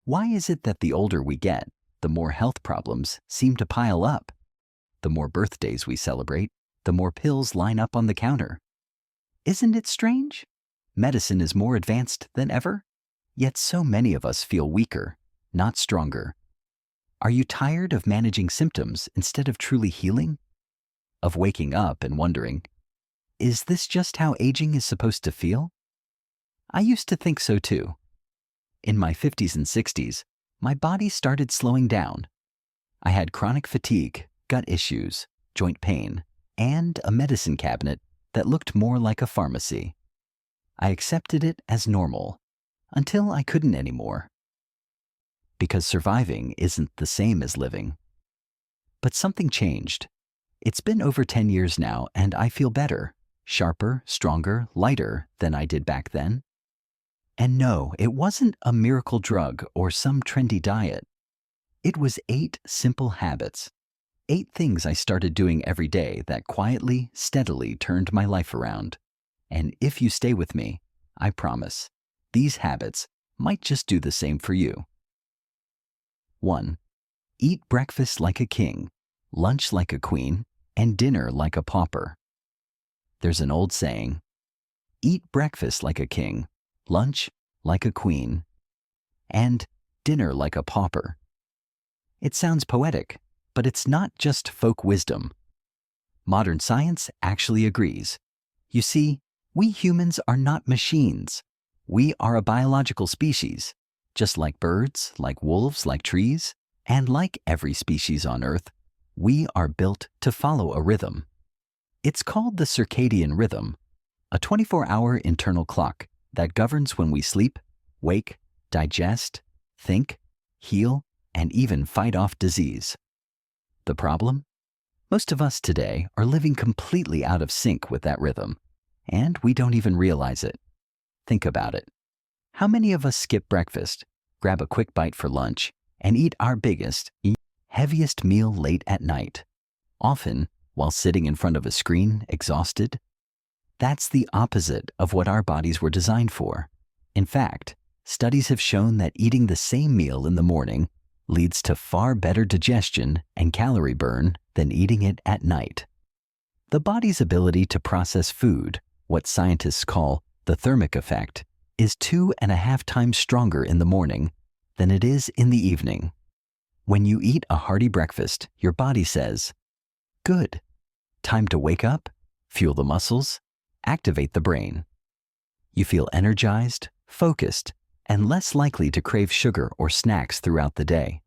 Why is it that the older we get, the more health problems seem to pile up? The more birthdays we celebrate, the more pills line up on the counter. Isn't it strange? Medicine is more advanced than ever, yet so many of us feel weaker, not stronger. Are you tired of managing symptoms instead of truly healing? Of waking up and wondering, is this just how aging is supposed to feel? I used to think so too. In my 50s and 60s, my body started slowing down. I had chronic fatigue, gut issues, joint pain, and a medicine cabinet that looked more like a pharmacy. I accepted it as normal until I couldn't anymore. Because surviving isn't the same as living. But something changed. It's been over 10 years now, and I feel better, sharper, stronger, lighter than I did back then. And no, it wasn't a miracle drug or some trendy diet. It was 8 simple habits. 8 things I started doing every day that quietly, steadily turned my life around. And if you stay with me, I promise, these habits might just do the same for you. 1. Eat breakfast like a king, lunch like a queen, and dinner like a pauper. There's an old saying, eat breakfast like a king, lunch like a queen, and dinner like a pauper. It sounds poetic, but it's not just folk wisdom. Modern science actually agrees. You see, we humans are not machines. We are a biological species, just like birds, like wolves, like trees, and like every species on Earth, we are built to follow a rhythm. It's called the circadian rhythm, a 24-hour internal clock that governs when we sleep, wake, digest, think, heal, and even fight off disease. The problem? Most of us today are living completely out of sync with that rhythm, and we don't even realize it. Think about it. How many of us skip breakfast, grab a quick bite for lunch, and eat our biggest, heaviest meal late at night, often while sitting in front of a screen, exhausted? That's the opposite of what our bodies were designed for. In fact, studies have shown that eating the same meal in the morning leads to far better digestion and calorie burn than eating it at night. The body's ability to process food, what scientists call the thermic effect, is 2.5 times stronger in the morning than it is in the evening. When you eat a hearty breakfast, your body says, good, time to wake up, fuel the muscles, activate the brain. You feel energized, focused, and less likely to crave sugar or snacks throughout the day.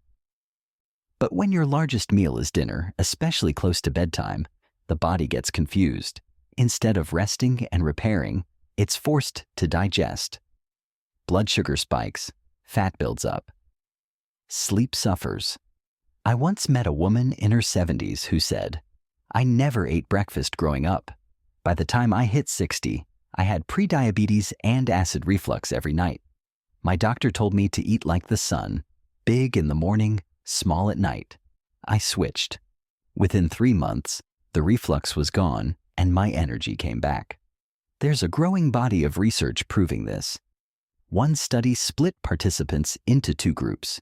But when your largest meal is dinner, especially close to bedtime, the body gets confused. Instead of resting and repairing, it's forced to digest. Blood sugar spikes, fat builds up. Sleep suffers. I once met a woman in her 70s who said, I never ate breakfast growing up. By the time I hit 60, I had prediabetes and acid reflux every night. My doctor told me to eat like the sun, big in the morning, small at night. I switched. Within 3 months, the reflux was gone and my energy came back. There's a growing body of research proving this. One study split participants into 2 groups.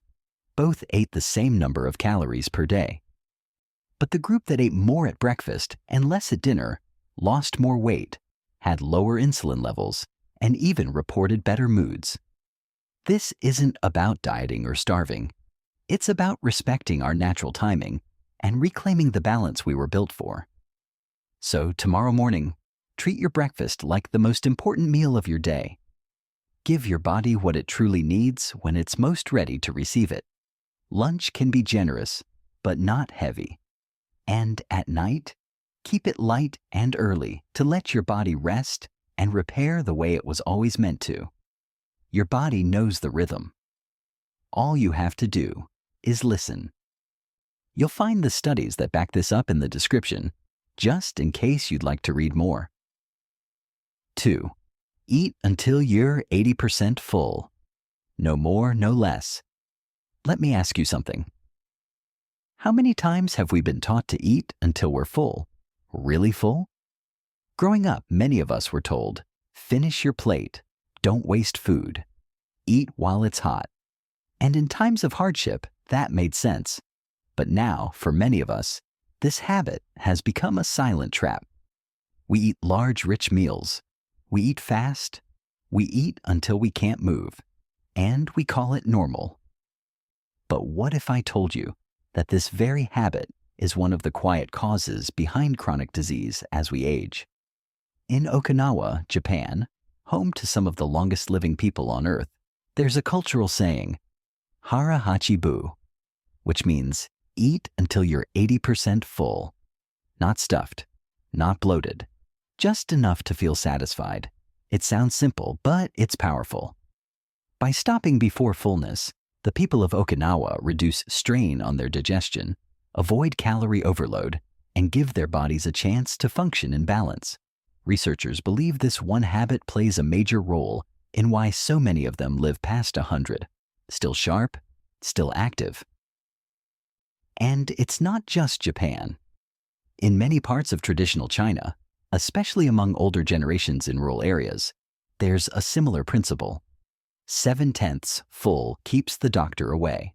Both ate the same number of calories per day. But the group that ate more at breakfast and less at dinner lost more weight, had lower insulin levels, and even reported better moods. This isn't about dieting or starving. It's about respecting our natural timing and reclaiming the balance we were built for. So tomorrow morning, treat your breakfast like the most important meal of your day. Give your body what it truly needs when it's most ready to receive it. Lunch can be generous, but not heavy. And at night, keep it light and early to let your body rest and repair the way it was always meant to. Your body knows the rhythm. All you have to do is listen. You'll find the studies that back this up in the description, just in case you'd like to read more. 2. Eat until you're 80% full. No more, no less. Let me ask you something. How many times have we been taught to eat until we're full? Really full? Growing up, many of us were told, finish your plate, don't waste food, eat while it's hot. And in times of hardship, that made sense. But now, for many of us, this habit has become a silent trap. We eat large, rich meals. We eat fast. We eat until we can't move. And we call it normal. But what if I told you that this very habit is one of the quiet causes behind chronic disease as we age? In Okinawa, Japan, home to some of the longest living people on Earth, there's a cultural saying, Hara Hachi Bu, which means eat until you're 80% full. Not stuffed, not bloated, just enough to feel satisfied. It sounds simple, but it's powerful. By stopping before fullness, the people of Okinawa reduce strain on their digestion, avoid calorie overload, and give their bodies a chance to function in balance. Researchers believe this one habit plays a major role in why so many of them live past 100, still sharp, still active. And it's not just Japan. In many parts of traditional China, especially among older generations in rural areas, there's a similar principle. 7/10 full keeps the doctor away.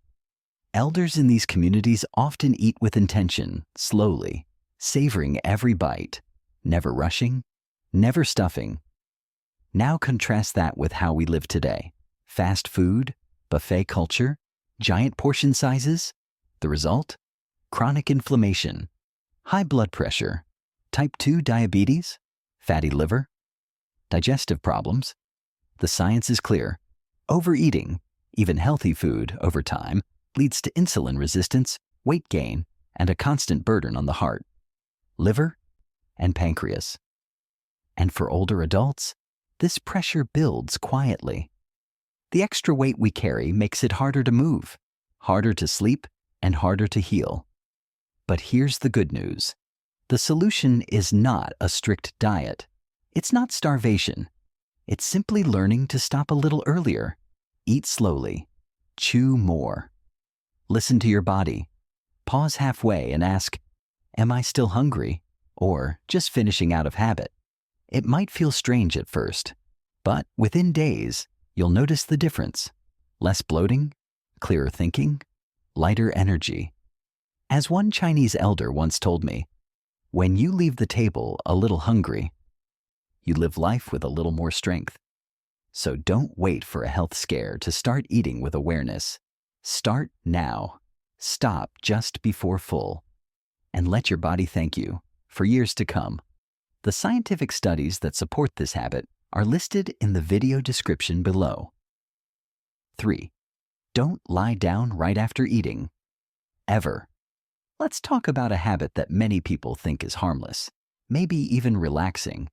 Elders in these communities often eat with intention, slowly, savoring every bite, never rushing, never stuffing. Now contrast that with how we live today. Fast food, buffet culture, giant portion sizes. The result? Chronic inflammation, high blood pressure, type 2 diabetes, fatty liver, digestive problems. The science is clear. Overeating, even healthy food, over time, leads to insulin resistance, weight gain, and a constant burden on the heart, liver, and pancreas. And for older adults, this pressure builds quietly. The extra weight we carry makes it harder to move, harder to sleep, and harder to heal. But here's the good news. The solution is not a strict diet. It's not starvation. It's simply learning to stop a little earlier, eat slowly, chew more. Listen to your body. Pause halfway and ask, am I still hungry or just finishing out of habit? It might feel strange at first, but within days, you'll notice the difference. Less bloating, clearer thinking, lighter energy. As one Chinese elder once told me, when you leave the table a little hungry, you live life with a little more strength. So don't wait for a health scare to start eating with awareness. Start now. Stop just before full. And let your body thank you for years to come. The scientific studies that support this habit are listed in the video description below. 3. Don't lie down right after eating. Ever. Let's talk about a habit that many people think is harmless, maybe even relaxing.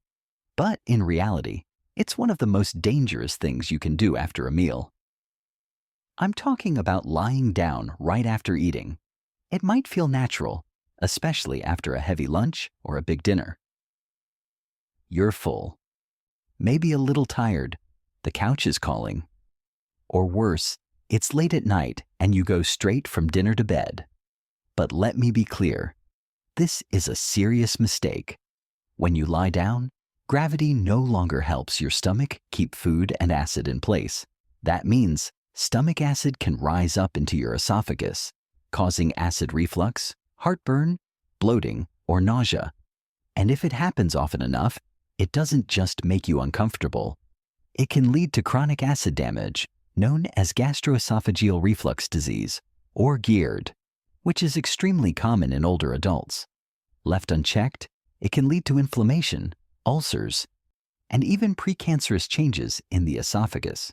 But in reality, it's one of the most dangerous things you can do after a meal. I'm talking about lying down right after eating. It might feel natural, especially after a heavy lunch or a big dinner. You're full. Maybe a little tired. The couch is calling. Or worse, it's late at night and you go straight from dinner to bed. But let me be clear. This is a serious mistake. When you lie down, gravity no longer helps your stomach keep food and acid in place. That means stomach acid can rise up into your esophagus, causing acid reflux, heartburn, bloating, or nausea. And if it happens often enough, it doesn't just make you uncomfortable. It can lead to chronic acid damage, known as gastroesophageal reflux disease, or GERD, which is extremely common in older adults. Left unchecked, it can lead to inflammation, ulcers, and even precancerous changes in the esophagus.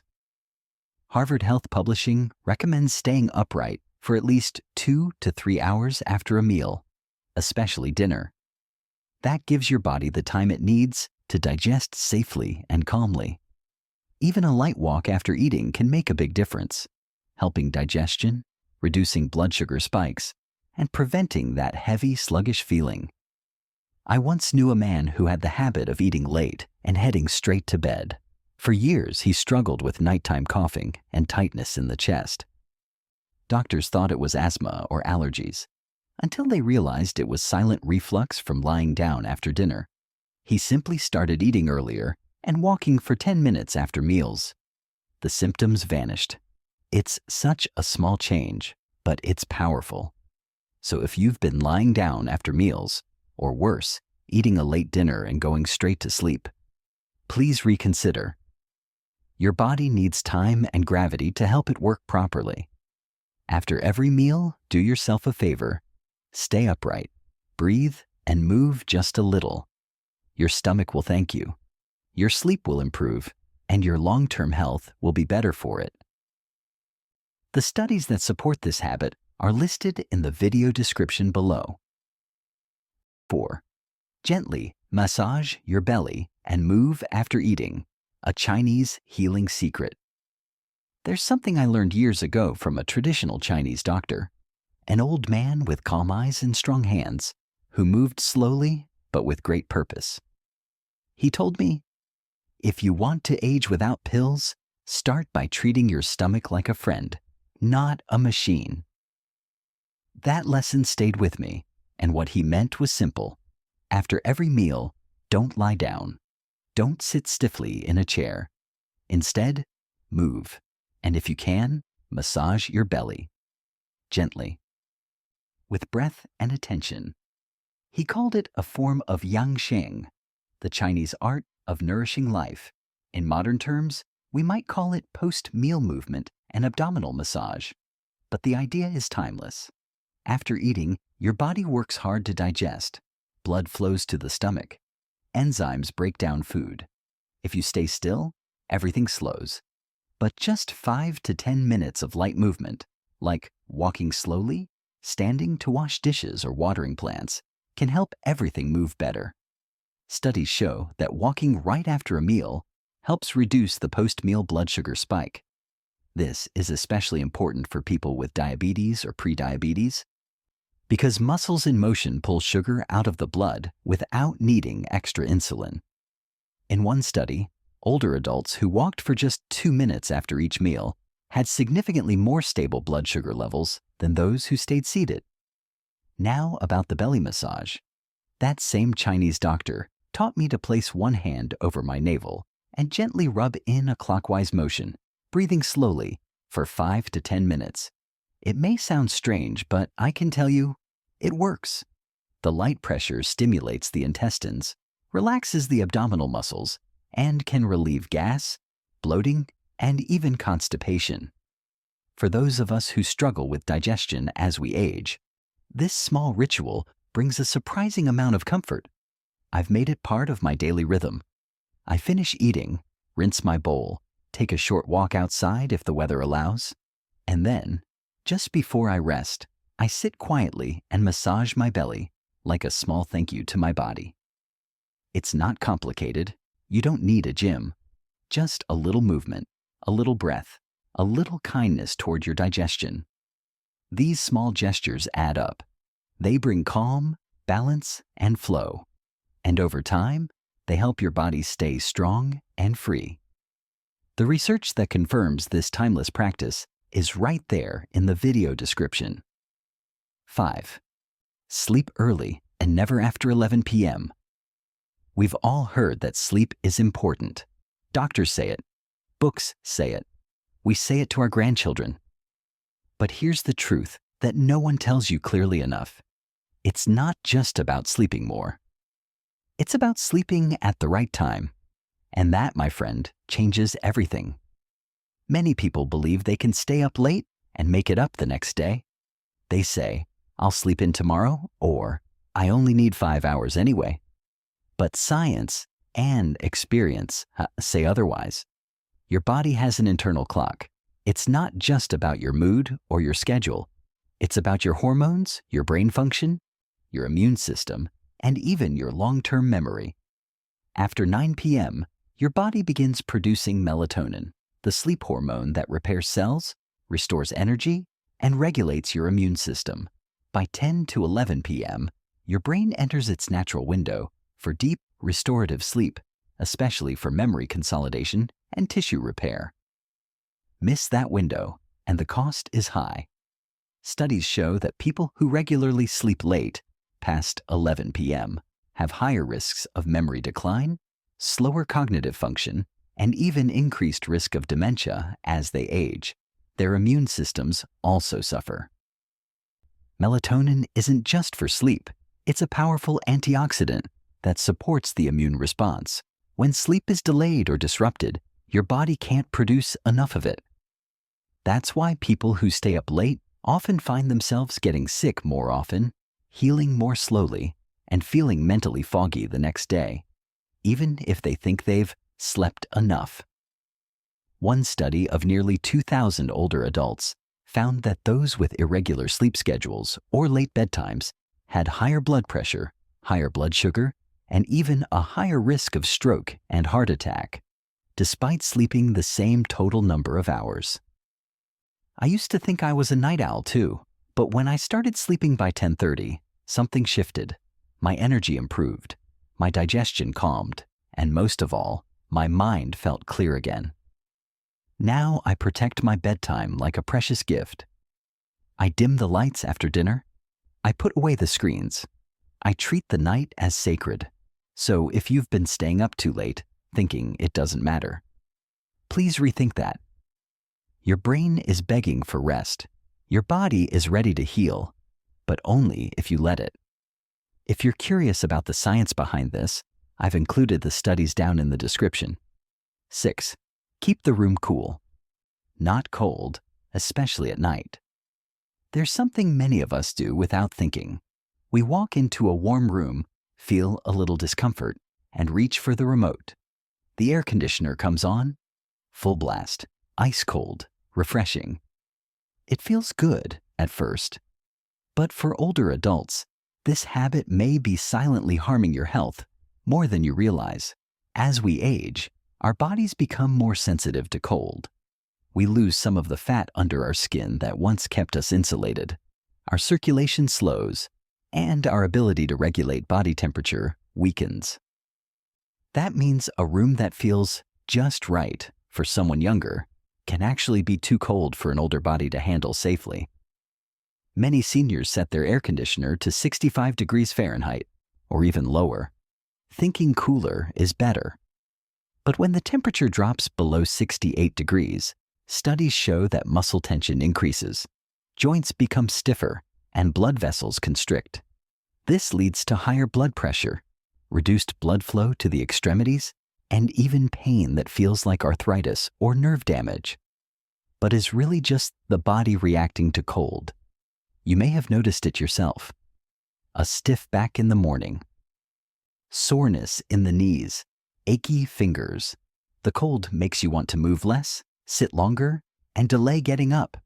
Harvard Health Publishing recommends staying upright for at least 2 to 3 hours after a meal, especially dinner. That gives your body the time it needs to digest safely and calmly. Even a light walk after eating can make a big difference, helping digestion, reducing blood sugar spikes, and preventing that heavy, sluggish feeling. I once knew a man who had the habit of eating late and heading straight to bed. For years, he struggled with nighttime coughing and tightness in the chest. Doctors thought it was asthma or allergies, until they realized it was silent reflux from lying down after dinner. He simply started eating earlier and walking for 10 minutes after meals. The symptoms vanished. It's such a small change, but it's powerful. So if you've been lying down after meals, or worse, eating a late dinner and going straight to sleep, please reconsider. Your body needs time and gravity to help it work properly. After every meal, do yourself a favor. Stay upright, breathe, and move just a little. Your stomach will thank you. Your sleep will improve, and your long-term health will be better for it. The studies that support this habit are listed in the video description below. 4. Gently massage your belly and move after eating, a Chinese healing secret. There's something I learned years ago from a traditional Chinese doctor, an old man with calm eyes and strong hands, who moved slowly but with great purpose. He told me, if you want to age without pills, start by treating your stomach like a friend, not a machine. That lesson stayed with me, and what he meant was simple. After every meal, don't lie down. Don't sit stiffly in a chair. Instead, move, and if you can, massage your belly. Gently. With breath and attention. He called it a form of yang sheng, the Chinese art of nourishing life. In modern terms, we might call it post-meal movement and abdominal massage. But the idea is timeless. After eating, your body works hard to digest. Blood flows to the stomach. Enzymes break down food. If you stay still, everything slows. But just 5 to 10 minutes of light movement, like walking slowly, standing to wash dishes or watering plants, can help everything move better. Studies show that walking right after a meal helps reduce the post-meal blood sugar spike. This is especially important for people with diabetes or prediabetes, because muscles in motion pull sugar out of the blood without needing extra insulin. In one study, older adults who walked for just 2 minutes after each meal had significantly more stable blood sugar levels than those who stayed seated. Now about the belly massage. That same Chinese doctor taught me to place one hand over my navel and gently rub in a clockwise motion, breathing slowly for 5 to 10 minutes. It may sound strange, but I can tell you, it works. The light pressure stimulates the intestines, relaxes the abdominal muscles, and can relieve gas, bloating, and even constipation. For those of us who struggle with digestion as we age, this small ritual brings a surprising amount of comfort. I've made it part of my daily rhythm. I finish eating, rinse my bowl, take a short walk outside if the weather allows, and then, just before I rest, I sit quietly and massage my belly like a small thank you to my body. It's not complicated. You don't need a gym. Just a little movement, a little breath, a little kindness toward your digestion. These small gestures add up. They bring calm, balance, and flow. And over time, they help your body stay strong and free. The research that confirms this timeless practice is right there in the video description. 5. Sleep early and never after 11 p.m. We've all heard that sleep is important. Doctors say it. Books say it. We say it to our grandchildren. But here's the truth that no one tells you clearly enough. It's not just about sleeping more. It's about sleeping at the right time. And that, my friend, changes everything. Many people believe they can stay up late and make it up the next day. They say, I'll sleep in tomorrow, or I only need 5 hours anyway. But science and experience say otherwise. Your body has an internal clock. It's not just about your mood or your schedule. It's about your hormones, your brain function, your immune system, and even your long-term memory. After 9 p.m., your body begins producing melatonin, the sleep hormone that repairs cells, restores energy, and regulates your immune system. By 10 to 11 p.m., your brain enters its natural window for deep, restorative sleep, especially for memory consolidation and tissue repair. Miss that window, and the cost is high. Studies show that people who regularly sleep late, past 11 p.m., have higher risks of memory decline, slower cognitive function, and even increased risk of dementia as they age. their immune systems also suffer. Melatonin isn't just for sleep. It's a powerful antioxidant that supports the immune response. When sleep is delayed or disrupted, your body can't produce enough of it. That's why people who stay up late often find themselves getting sick more often, healing more slowly, and feeling mentally foggy the next day, even if they think they've slept enough. One study of nearly 2,000 older adults found that those with irregular sleep schedules or late bedtimes had higher blood pressure, higher blood sugar, and even a higher risk of stroke and heart attack, despite sleeping the same total number of hours. I used to think I was a night owl too, but when I started sleeping by 10:30, something shifted. My energy improved, my digestion calmed, and most of all, my mind felt clear again. Now I protect my bedtime like a precious gift. I dim the lights after dinner. I put away the screens. I treat the night as sacred. So if you've been staying up too late, thinking it doesn't matter, please rethink that. Your brain is begging for rest. Your body is ready to heal, but only if you let it. If you're curious about the science behind this, I've included the studies down in the description. 6. Keep the room cool. Not cold, especially at night. There's something many of us do without thinking. We walk into a warm room, feel a little discomfort, and reach for the remote. The air conditioner comes on, full blast, ice cold, refreshing. It feels good at first, but for older adults, this habit may be silently harming your health more than you realize. As we age, our bodies become more sensitive to cold. We lose some of the fat under our skin that once kept us insulated. Our circulation slows, and our ability to regulate body temperature weakens. That means a room that feels just right for someone younger can actually be too cold for an older body to handle safely. Many seniors set their air conditioner to 65 degrees Fahrenheit, or even lower, thinking cooler is better. But when the temperature drops below 68 degrees, studies show that muscle tension increases, joints become stiffer, and blood vessels constrict. This leads to higher blood pressure, reduced blood flow to the extremities, and even pain that feels like arthritis or nerve damage, but is really just the body reacting to cold. You may have noticed it yourself. A stiff back in the morning, soreness in the knees, achy fingers. The cold makes you want to move less, sit longer, and delay getting up.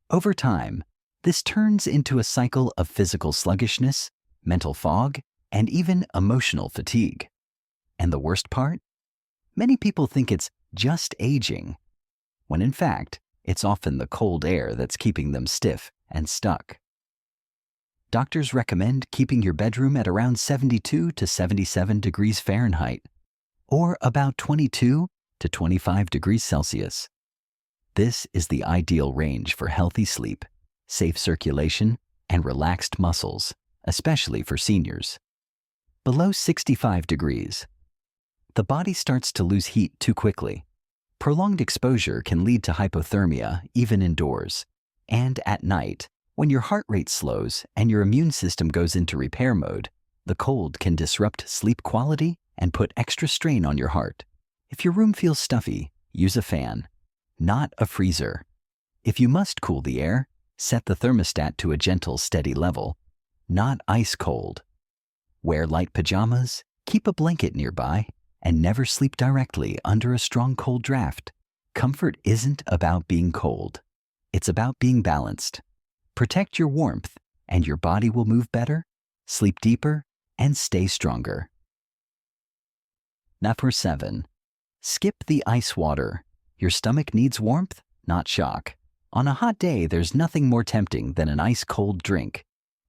Over time, this turns into a cycle of physical sluggishness, mental fog, and even emotional fatigue. And the worst part? Many people think it's just aging, when in fact, it's often the cold air that's keeping them stiff and stuck. Doctors recommend keeping your bedroom at around 72 to 77 degrees Fahrenheit, or about 22 to 25 degrees Celsius. This is the ideal range for healthy sleep, safe circulation, and relaxed muscles, especially for seniors. Below 65 degrees, the body starts to lose heat too quickly. Prolonged exposure can lead to hypothermia even indoors. And at night, when your heart rate slows and your immune system goes into repair mode, the cold can disrupt sleep quality and put extra strain on your heart. If your room feels stuffy, use a fan, not a freezer. If you must cool the air, set the thermostat to a gentle, steady level, not ice cold. Wear light pajamas, keep a blanket nearby, and never sleep directly under a strong cold draft. Comfort isn't about being cold. It's about being balanced. Protect your warmth, and your body will move better, sleep deeper, and stay stronger. Number 7. Skip the ice water. Your stomach needs warmth, not shock. On a hot day, there's nothing more tempting than an ice-cold drink.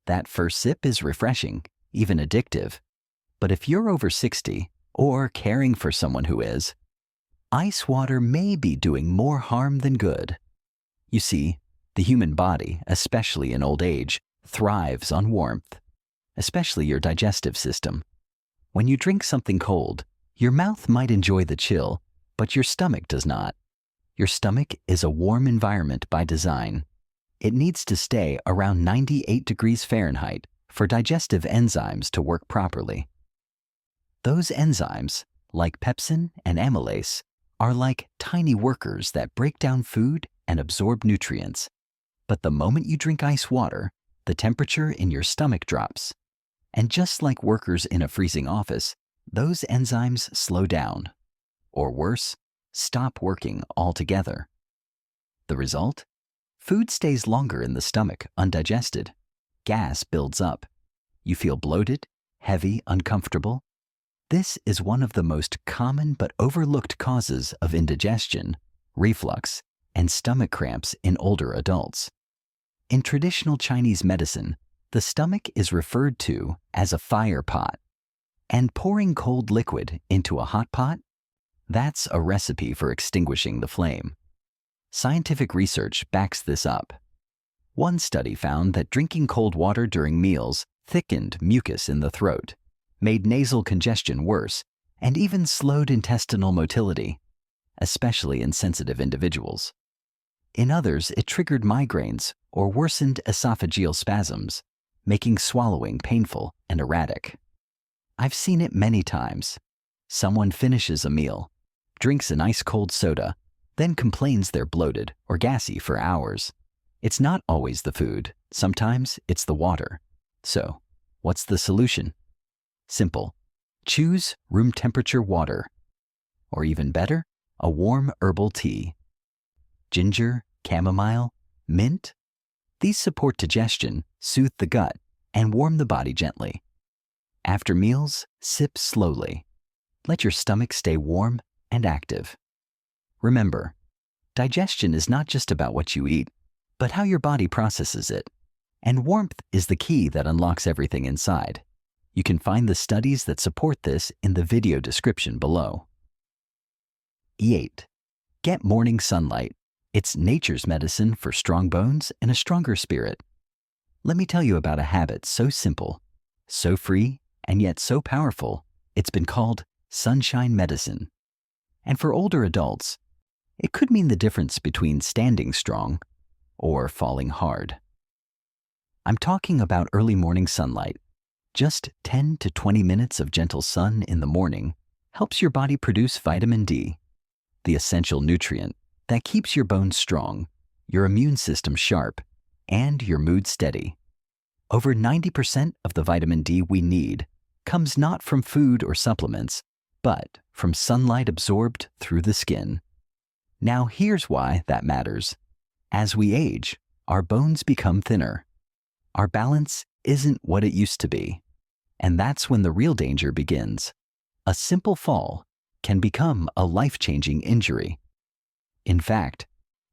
That first sip is refreshing, even addictive. But if you're over 60, or caring for someone who is, ice water may be doing more harm than good. You see, the human body, especially in old age, thrives on warmth, especially your digestive system. When you drink something cold, your mouth might enjoy the chill, but your stomach does not. Your stomach is a warm environment by design. It needs to stay around 98 degrees Fahrenheit for digestive enzymes to work properly. Those enzymes, like pepsin and amylase, are like tiny workers that break down food and absorb nutrients. But the moment you drink ice water, the temperature in your stomach drops. And just like workers in a freezing office, those enzymes slow down. Or worse, stop working altogether. The result? Food stays longer in the stomach undigested. Gas builds up. You feel bloated, heavy, uncomfortable. This is one of the most common but overlooked causes of indigestion, reflux, and stomach cramps in older adults. In traditional Chinese medicine, the stomach is referred to as a fire pot. And pouring cold liquid into a hot pot? That's a recipe for extinguishing the flame. Scientific research backs this up. One study found that drinking cold water during meals thickened mucus in the throat, made nasal congestion worse, and even slowed intestinal motility, especially in sensitive individuals. In others, it triggered migraines or worsened esophageal spasms, making swallowing painful and erratic. I've seen it many times. Someone finishes a meal, drinks an ice-cold soda, then complains they're bloated or gassy for hours. It's not always the food. Sometimes it's the water. So, what's the solution? Simple. Choose room temperature water. Or even better, a warm herbal tea. Ginger, chamomile, mint. These support digestion, soothe the gut, and warm the body gently. After meals, sip slowly. Let your stomach stay warm and active. Remember, digestion is not just about what you eat, but how your body processes it. And warmth is the key that unlocks everything inside. You can find the studies that support this in the video description below. E8. Get morning sunlight. It's nature's medicine for strong bones and a stronger spirit. Let me tell you about a habit so simple, so free, and yet so powerful, it's been called sunshine medicine. And for older adults, it could mean the difference between standing strong or falling hard. I'm talking about early morning sunlight. Just 10 to 20 minutes of gentle sun in the morning helps your body produce vitamin D, the essential nutrient that keeps your bones strong, your immune system sharp, and your mood steady. Over 90% of the vitamin D we need comes not from food or supplements, but from sunlight absorbed through the skin. Now here's why that matters. As we age, our bones become thinner. Our balance isn't what it used to be. And that's when the real danger begins. A simple fall can become a life-changing injury. In fact,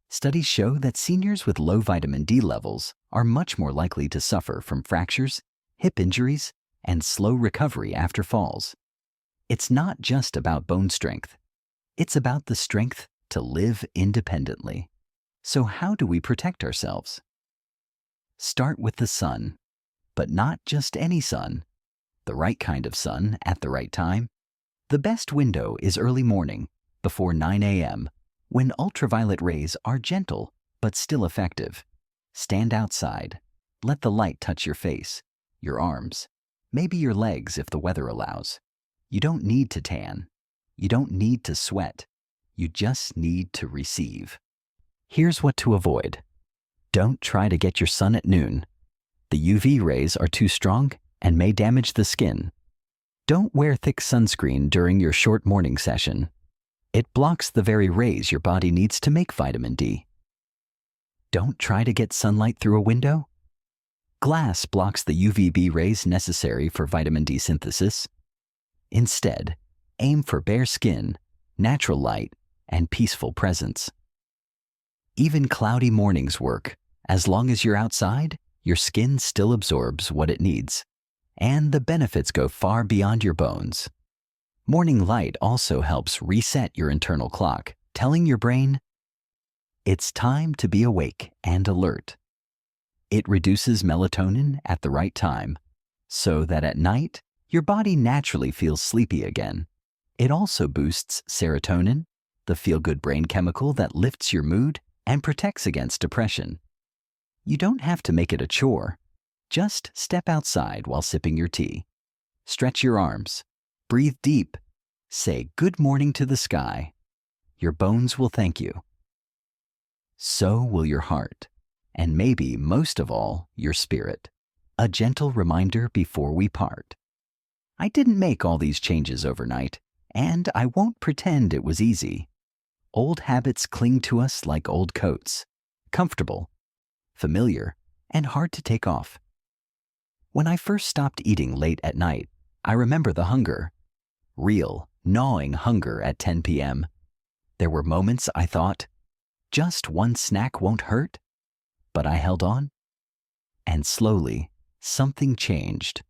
studies show that seniors with low vitamin D levels are much more likely to suffer from fractures, hip injuries, and slow recovery after falls. It's not just about bone strength. It's about the strength to live independently. So how do we protect ourselves? Start with the sun, but not just any sun. The right kind of sun at the right time. The best window is early morning, before 9 a.m., when ultraviolet rays are gentle but still effective. Stand outside. Let the light touch your face, your arms, maybe your legs if the weather allows. You don't need to tan. You don't need to sweat. You just need to receive. Here's what to avoid. Don't try to get your sun at noon. The UV rays are too strong and may damage the skin. Don't wear thick sunscreen during your short morning session. It blocks the very rays your body needs to make vitamin D. Don't try to get sunlight through a window. Glass blocks the UVB rays necessary for vitamin D synthesis. Instead, aim for bare skin, natural light, and peaceful presence. Even cloudy mornings work. As long as you're outside, your skin still absorbs what it needs. And the benefits go far beyond your bones. Morning light also helps reset your internal clock, telling your brain, it's time to be awake and alert. It reduces melatonin at the right time, so that at night, your body naturally feels sleepy again. It also boosts serotonin, the feel-good brain chemical that lifts your mood and protects against depression. You don't have to make it a chore. Just step outside while sipping your tea. Stretch your arms. Breathe deep. Say good morning to the sky. Your bones will thank you. So will your heart, and maybe most of all, your spirit. A gentle reminder before we part. I didn't make all these changes overnight, and I won't pretend it was easy. Old habits cling to us like old coats, comfortable, familiar, and hard to take off. When I first stopped eating late at night, I remember the hunger. Real, gnawing hunger at 10 p.m. There were moments I thought, just one snack won't hurt, but I held on. And slowly, something changed.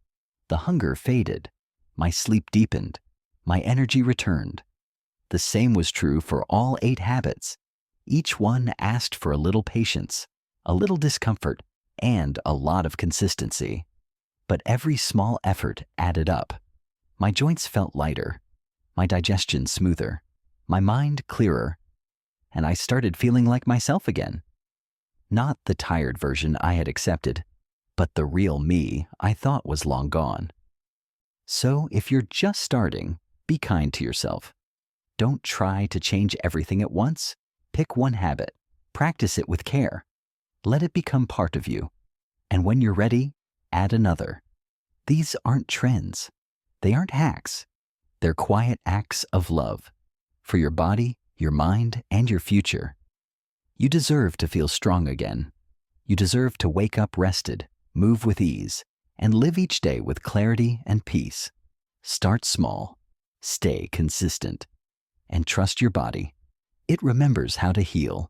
The hunger faded, my sleep deepened, my energy returned. The same was true for all 8 habits. Each one asked for a little patience, a little discomfort, and a lot of consistency. But every small effort added up. My joints felt lighter, my digestion smoother, my mind clearer, and I started feeling like myself again. Not the tired version I had accepted, but the real me I thought was long gone. So if you're just starting, be kind to yourself. Don't try to change everything at once. Pick one habit, practice it with care. Let it become part of you. And when you're ready, add another. These aren't trends. They aren't hacks. They're quiet acts of love for your body, your mind, and your future. You deserve to feel strong again. You deserve to wake up rested, move with ease, and live each day with clarity and peace. Start small, stay consistent, and trust your body. It remembers how to heal.